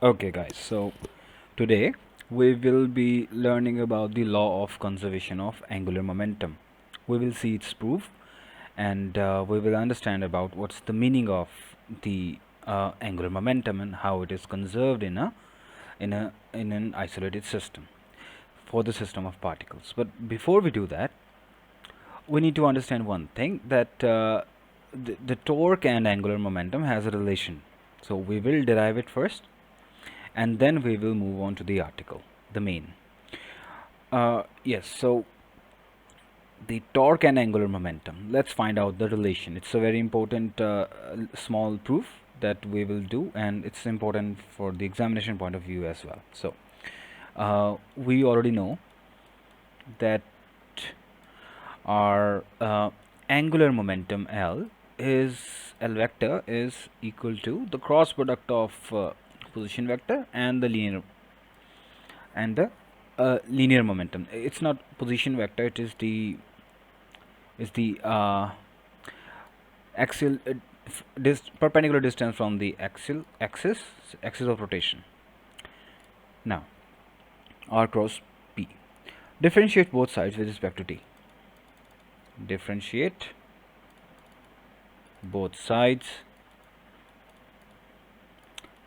Okay, guys, so today we will be learning about the law of conservation of angular momentum. We will see its proof and we will understand about what's the meaning of the angular momentum and how it is conserved in an isolated system for the system of particles. But before we do that, we need to understand one thing that the torque and angular momentum has a relation. So we will derive it first and then we will move on to the article, the main. Yes, so the torque and angular momentum. Let's find out the relation. It's a very important small proof that we will do, and it's important for the examination point of view as well. So we already know that our angular momentum L vector is equal to the cross product of position vector and the linear momentum. It's not position vector, it is the axial perpendicular distance from the axis of rotation. Now r cross p. Differentiate both sides with respect to t. Differentiate both sides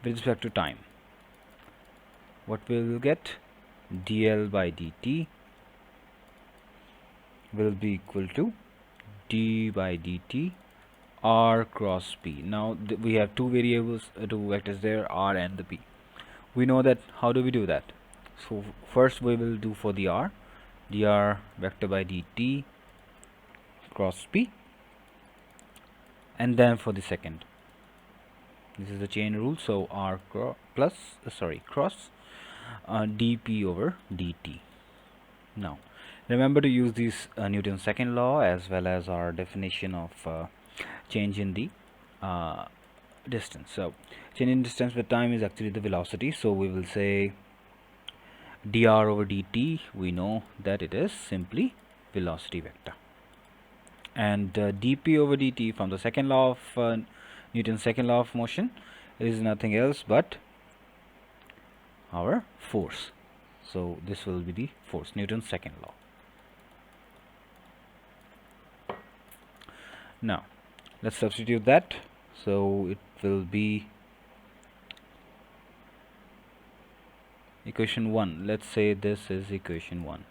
with respect to time. What we will get? dl by dt will be equal to d by dt r cross p. Now we have two variables, two vectors there, r and the p. We know that. How do we do that? So first we will do for the r, dr vector by dt cross p, and then for the second, this is the chain rule, so r cross dp over dt. Now remember to use this Newton's second law as well as our definition of change in the distance. So change in distance with time is actually the velocity, so we will say dr over dt. We know that it is simply velocity vector, and dp over dt from the second law of Newton's second law of motion is nothing else but our force. So this will be the force, Newton's second law. Now let's substitute that. So it will be equation 1. Let's say this is equation 1.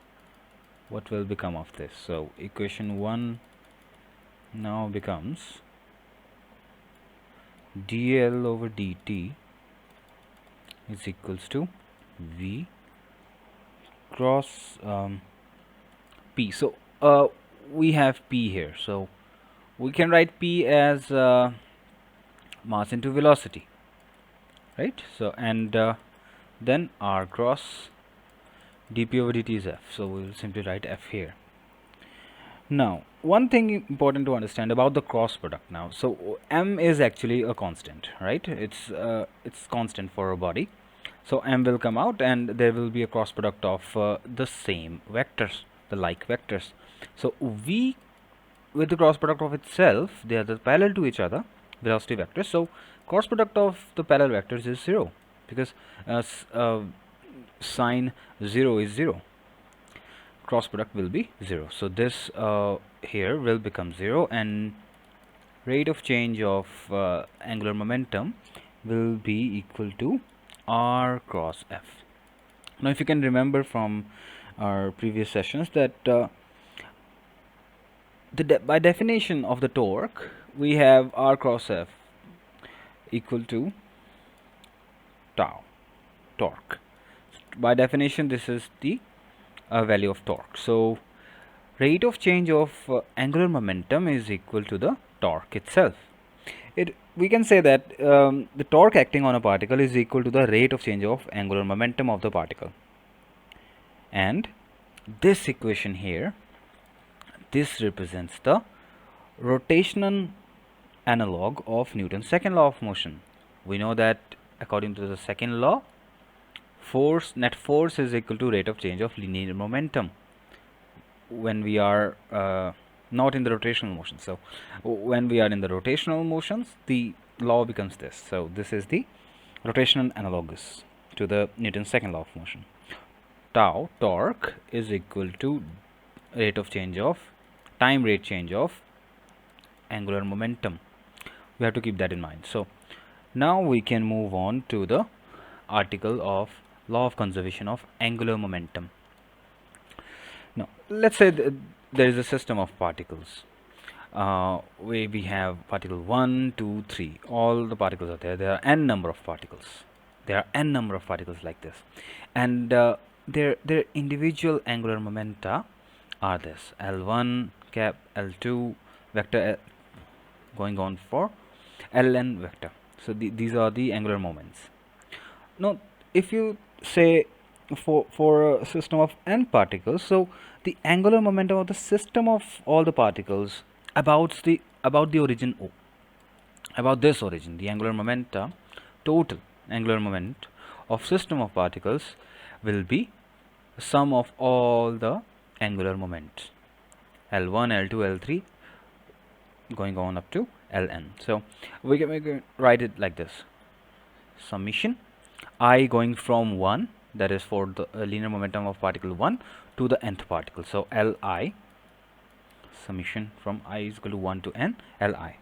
What will become of this? So equation 1 now becomes dl over dt is equals to v cross p. So we have p here, so we can write p as mass into velocity, right? So and then r cross dp over dt is f, so we will simply write f here. Now one thing important to understand about the cross product now. So m is actually a constant, right? It's constant for a body, so m will come out and there will be a cross product of the same vectors, the like vectors. So v with the cross product of itself, they are the parallel to each other, velocity vectors. So cross product of the parallel vectors is 0 because sine 0 is 0. Cross product will be 0. So this here will become 0, and rate of change of angular momentum will be equal to r cross f. Now if you can remember from our previous sessions that by definition of the torque, we have r cross f equal to tau, torque. By definition, this is the value of torque. So rate of change of angular momentum is equal to the torque itself. We can say that the torque acting on a particle is equal to the rate of change of angular momentum of the particle. And this equation here, this represents the rotational analog of Newton's second law of motion. We know that according to the second law, net force is equal to rate of change of linear momentum when we are not in the rotational motion. So when we are in the rotational motions, the law becomes this. So this is the rotational analogous to the Newton's second law of motion. Tau torque is equal to rate of change of time rate change of angular momentum. We have to keep that in mind. So now we can move on to the article of law of conservation of angular momentum. Now let's say there is a system of particles. We have particle 1, 2, 3. All the particles are there. There are n number of particles. There are n number of particles like this, and their individual angular momenta are this: L1 cap, L2 vector, going on for Ln vector. So these are the angular moments. Now, if you say for a system of n particles, so the angular momentum of the system of all the particles about the origin O, about this origin, the angular momenta, total angular moment of system of particles will be sum of all the angular moments, L1, L2, L3, going on up to Ln. So we can write it like this: summation I going from 1, that is for the linear momentum of particle 1 to the nth particle. So Li, summation from I is equal to 1 to n, Li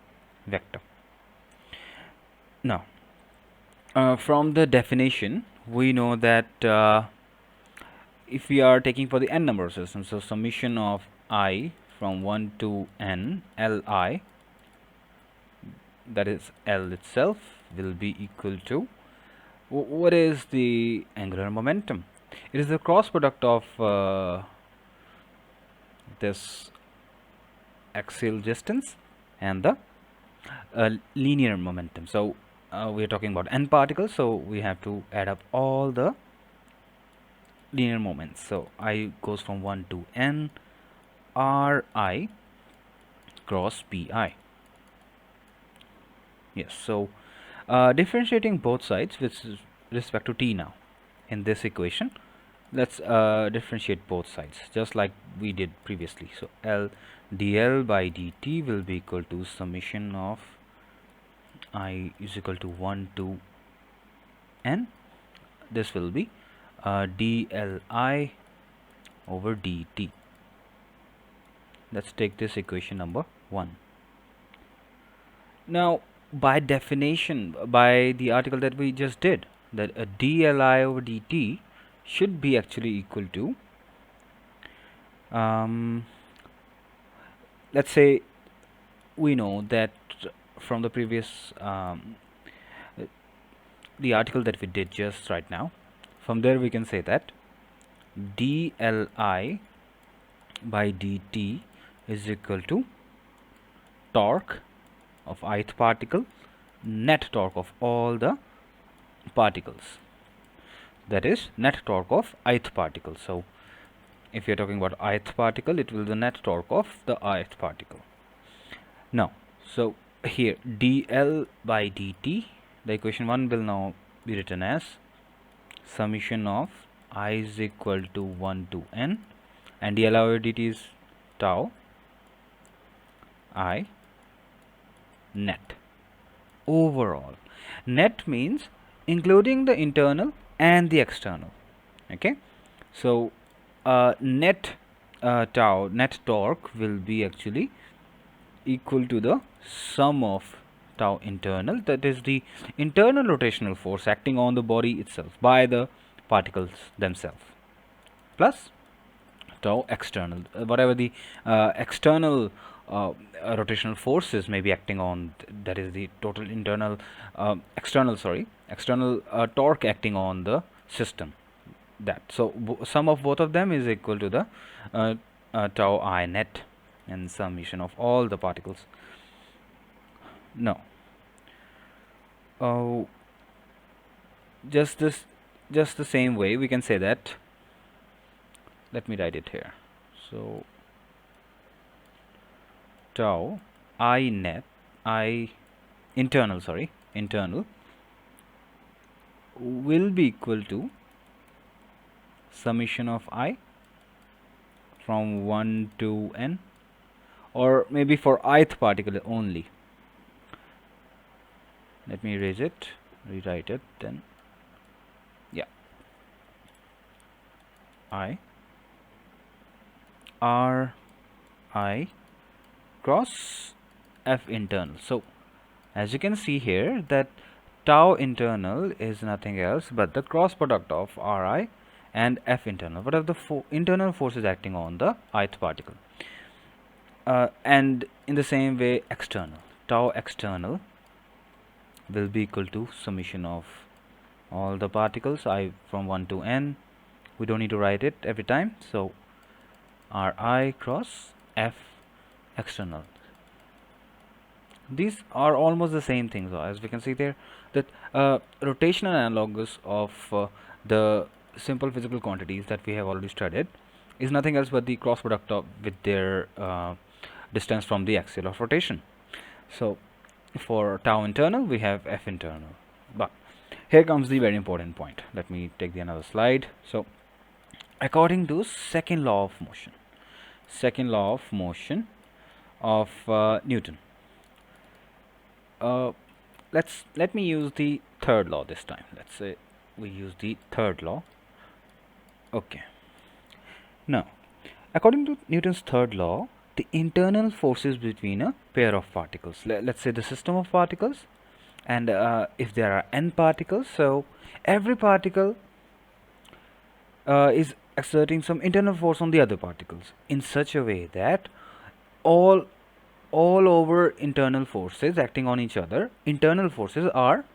vector. Now from the definition we know that if we are taking for the n number of systems, so summation of I from 1 to n, Li, that is L itself, will be equal to, what is the angular momentum? It is the cross product of this axial distance and the linear momentum. So we are talking about n particles, so we have to add up all the linear moments. So I goes from 1 to n, Ri cross Pi. Yes, so differentiating both sides with respect to t now in this equation, let's differentiate both sides just like we did previously. So L dl by dt will be equal to summation of I is equal to 1 to n. This will be dli over dt. Let's take this equation number 1. Now by definition, by the article that we just did, that a dli over dt should be actually equal to, let's say we know that from the previous the article that we did just right now, from there we can say that dli by dt is equal to torque of ith particle, net torque of all the particles, that is net torque of ith particle. So if you are talking about ith particle, it will be the net torque of the ith particle. Now so here dl by dt, the equation 1 will now be written as summation of I is equal to 1 to n, and dl over dt is tau I net. Overall, net means including the internal and the external. Okay, so net tau, net torque will be actually equal to the sum of tau internal, that is the internal rotational force acting on the body itself by the particles themselves, plus tau external, whatever the external rotational forces may be acting on, that is the total internal external torque acting on the system. That, so sum of both of them is equal to the tau I net and summation of all the particles. Now just the same way we can say that, let me write it here. So tau I net, I internal will be equal to summation of I from 1 to n, or maybe for ith particle only. Let me erase it. rewrite it then. Yeah, I R I cross F internal. So as you can see here, that tau internal is nothing else but the cross product of Ri and F internal. What are the internal forces acting on the ith particle? And in the same way, external, tau external will be equal to summation of all the particles I from 1 to n. We don't need to write it every time. So Ri cross F external. These are almost the same things, as we can see there, that rotational analogous of the simple physical quantities that we have already studied is nothing else but the cross product of with their distance from the axial of rotation. So for tau internal we have F internal, but here comes the very important point. Let me take the another slide. So according to second law of motion of Newton, let me use the third law this time. Let's say we use the third law. Okay, now according to Newton's third law, the internal forces between a pair of particles, let's say the system of particles, and if there are n particles, so every particle is exerting some internal force on the other particles in such a way that all over internal forces acting on each other, internal forces are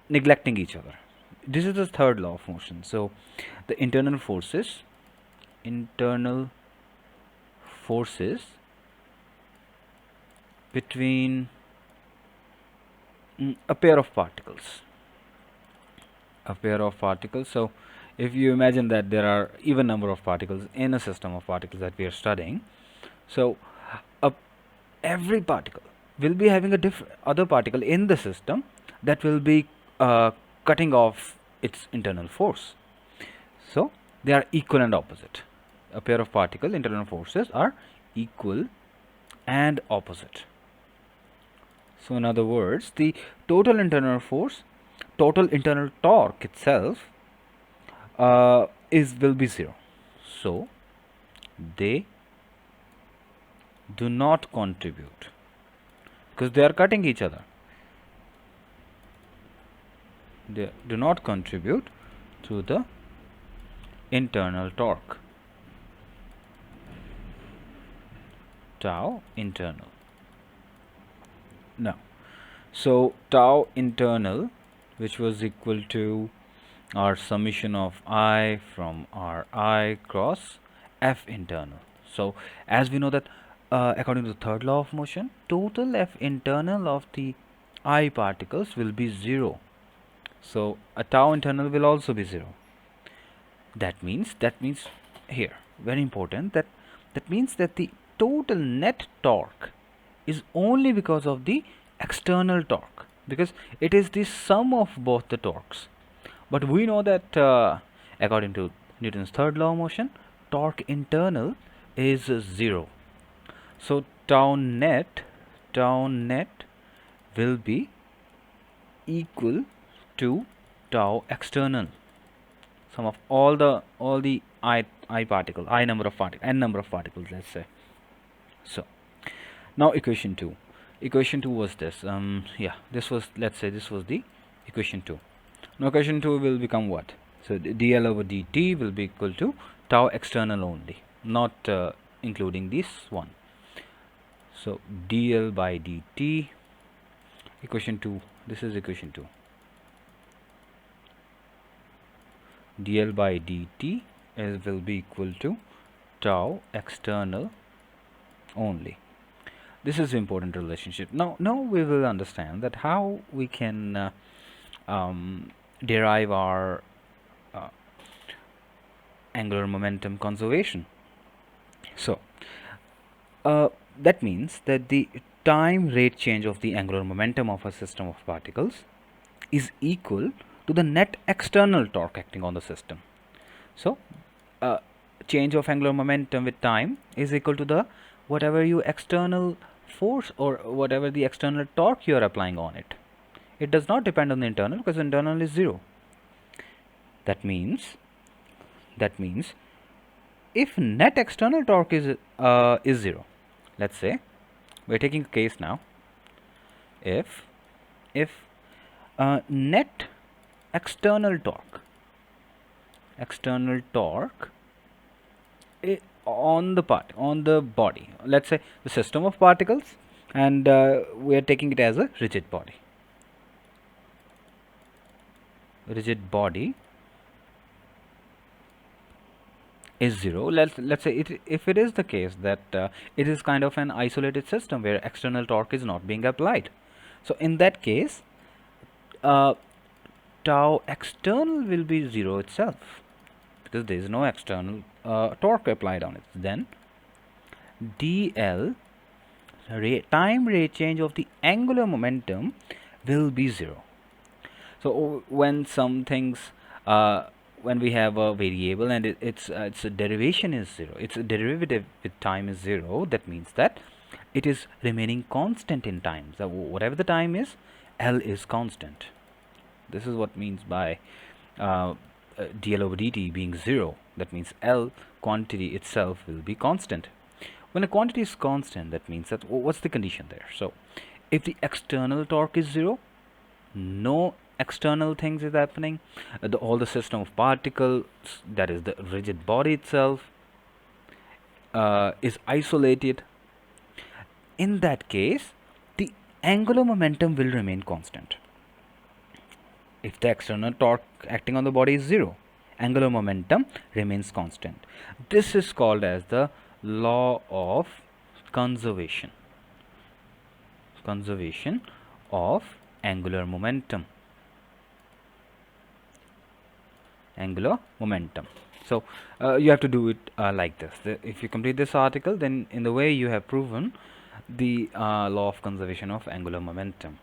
neglecting each other. This is the third law of motion. So the internal forces between a pair of particles. So if you imagine that there are even number of particles in a system of particles that we are studying, so every particle will be having a different other particle in the system that will be cutting off its internal force. So they are equal and opposite. A pair of particle internal forces are equal and opposite. So in other words, the total internal force, total internal torque itself will be 0. So they do not contribute because they are cutting each other. They do not contribute to the internal torque, tau internal. Now, so tau internal, which was equal to our summation of I from Ri cross F internal. So as we know that according to the third law of motion, total F internal of the I particles will be 0. So a tau internal will also be 0. That means here, very important, that means that the total net torque is only because of the external torque, because it is the sum of both the torques. But we know that according to Newton's third law of motion, torque internal is 0. So tau net will be equal to tau external, sum of all the I number of particles, n number of particles, let's say. So now equation 2 was this. This was, let's say this was the equation 2. Now equation 2 will become what? So dl over dt will be equal to tau external only, not including this one. So dl by dt, equation 2, this is equation 2. dl by dt will be equal to tau external only. This is important relationship. Now we will understand that how we can derive our angular momentum conservation. So that means that the time rate change of the angular momentum of a system of particles is equal to the net external torque acting on the system. So change of angular momentum with time is equal to the whatever you external force or whatever the external torque you are applying on it. It does not depend on the internal because internal is 0. That means if net external torque is 0, let's say we're taking a case now. If net external torque on the body, let's say the system of particles, and we are taking it as a rigid body. Is 0. Let's say if it is the case that it is kind of an isolated system where external torque is not being applied. So in that case, tau external will be 0 itself because there is no external torque applied on it. Then dl time rate change of the angular momentum will be 0. So when some things when we have a variable and its a derivation is 0, its a derivative with time is 0, that means that it is remaining constant in time. So whatever the time is, L is constant. This is what means by dl over dt being 0. That means L quantity itself will be constant. When a quantity is constant, that means that what's the condition there? So if the external torque is 0, no external things is happening, all the system of particles, that is the rigid body itself, is isolated. In that case, the angular momentum will remain constant. If the external torque acting on the body is 0, angular momentum remains constant. This is called as the law of conservation of angular momentum. So you have to do it like this. If you complete this article, then in the way you have proven the law of conservation of angular momentum.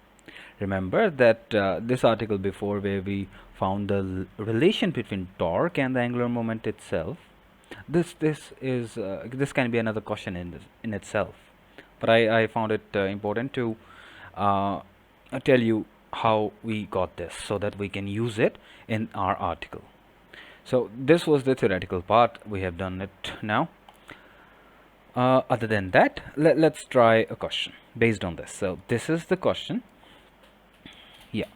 Remember that this article before, where we found the relation between torque and the angular moment itself, this can be another question in itself, but I found it important to tell you how we got this so that we can use it in our article. So this was the theoretical part. We have done it now. Other than that, let's try a question based on this. So this is the question. Yeah.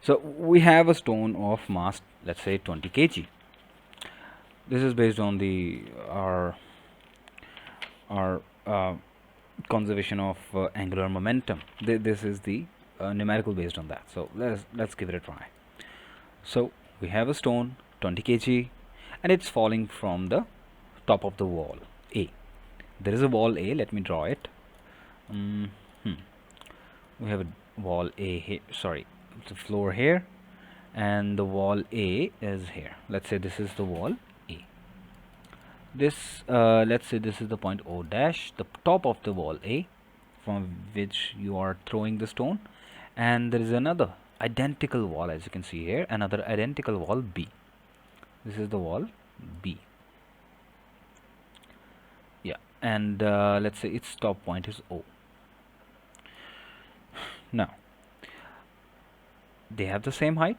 So we have a stone of mass, let's say 20 kg. This is based on the our conservation of angular momentum. This is the numerical based on that. So let's give it a try. So we have a stone 20 kg and it's falling from the top of the wall A. There is a wall A. Let me draw it. We have a wall A here. Sorry, the floor here, and the wall A is here. Let's say this is the wall A. This let's say this is the point O dash, the top of the wall A, from which you are throwing the stone, and there is another identical wall, as you can see here, another identical wall B. This is the wall B. Yeah, and let's say its top point is O. Now they have the same height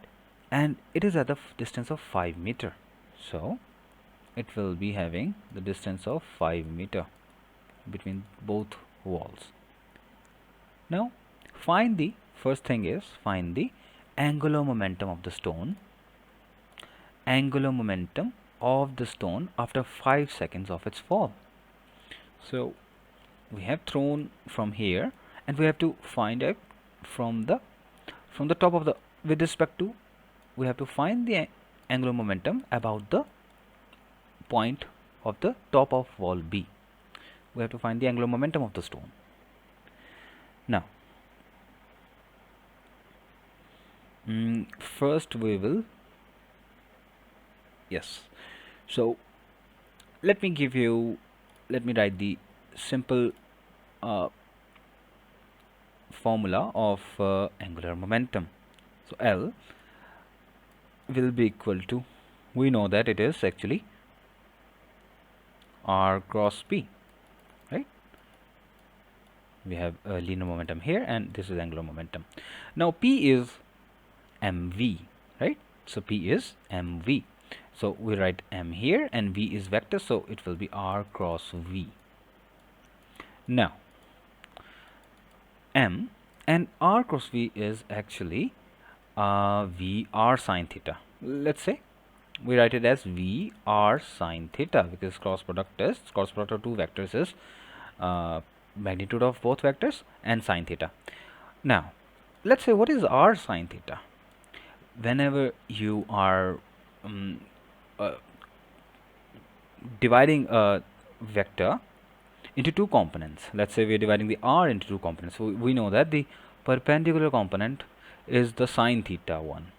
and it is at the distance of 5 meter, so it will be having the distance of 5 meter between both walls. Now find the first thing is find the angular momentum of the stone. Angular momentum of the stone after 5 seconds of its fall. So we have thrown from here and we have to find out from the top of the, with respect to, we have to find the angular momentum about the point of the top of wall B. We have to find the angular momentum of the stone. Now first we will, yes, so let me write the simple formula of angular momentum. So L will be equal to, we know that it is actually R cross P, right? We have linear momentum here, and this is angular momentum. Now P is mv, right? So P is mv. So we write m here, and v is vector, so it will be r cross v. Now m and r cross v is actually v r sine theta. Let's say we write it as v r sine theta, because cross product of two vectors is magnitude of both vectors and sine theta. Now let's say, what is r sine theta? Whenever you are uh, dividing a vector into two components, let's say we are dividing the r into two components, so we know that the perpendicular component is the sine theta one.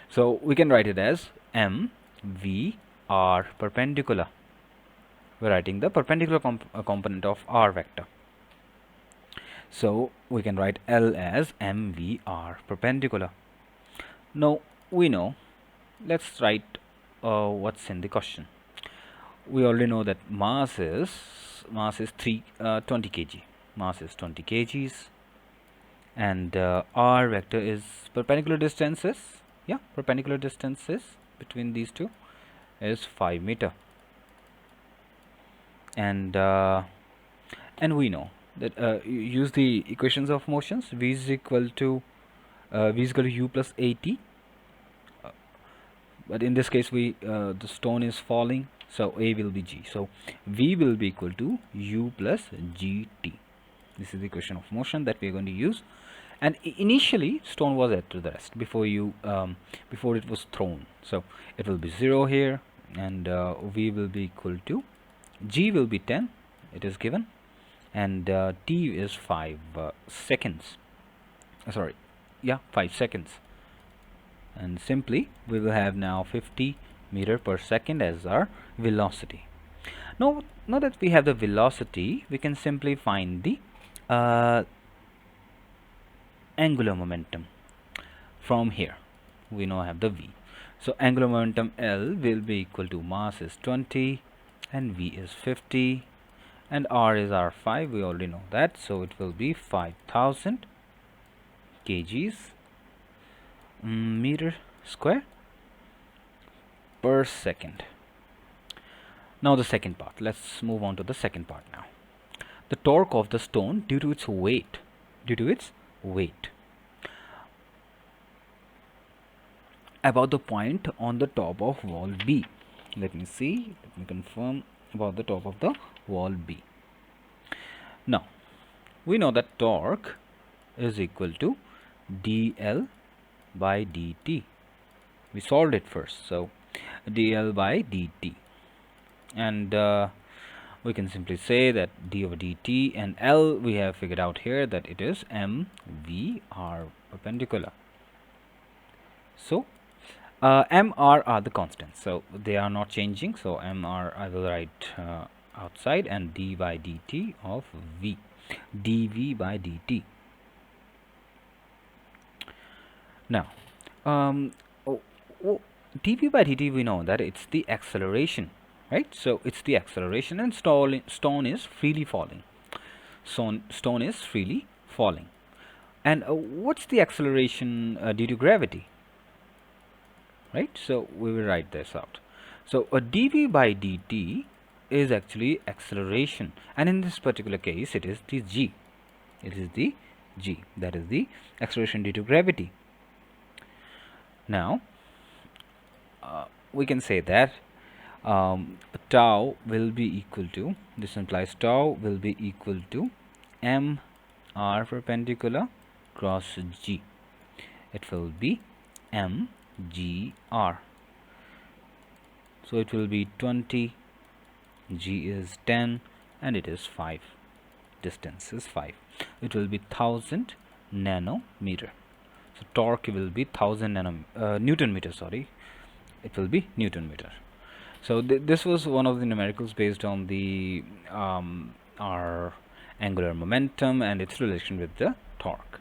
So we can write it as m v r perpendicular. We're writing the perpendicular component of r vector. So we can write L as m v r perpendicular. Now we know, let's write what's in the question. We already know that mass is 20 kg. Mass is 20 kgs, and r vector is perpendicular distances. Yeah, perpendicular distances between these two is 5 meter. And we know that use the equations of motions. V is equal to u plus at. But in this case, the stone is falling, so a will be g. So v will be equal to u plus gt. This is the equation of motion that we are going to use. And initially, stone was at rest before it was thrown. So it will be 0 here, and v will be equal to g will be 10. It is given, and t is 5 seconds. 5 seconds. And simply we will have now 50 meter per second as our velocity. Now that we have the velocity, we can simply find the angular momentum. From here we now have the v. So angular momentum L will be equal to mass is 20 and v is 50 and r is r5. We already know that, so it will be 5000 kgs meter square per second. Now the second part. Let's move on to the second part now. The torque of the stone due to its weight. About the point on the top of wall B. Let me confirm about the top of the wall B. Now we know that torque is equal to dl by dt. We solved it first, so dl by dt, and we can simply say that d over dt, and L we have figured out here that it is m v r perpendicular. So m r are the constants, so they are not changing. So m r I will write outside, and d by dt of v, dv by dt. Now dv by dt, we know that it's the acceleration, right? So it's the acceleration, and stone is freely falling. Stone is freely falling. And what's the acceleration due to gravity, right? So we will write this out. So dv by dt is actually acceleration, and in this particular case it is the g. It is the g, that is the acceleration due to gravity. Now we can say that tau will be equal to, this implies tau will be equal to m r perpendicular cross g. It will be m g r. So it will be 20, g is 10, and it is 5. Distance is 5. It will be 1000 nanometer. So torque will be 1000 Newton meter. Sorry, it will be Newton meter. So this was one of the numericals based on the our angular momentum and its relation with the torque.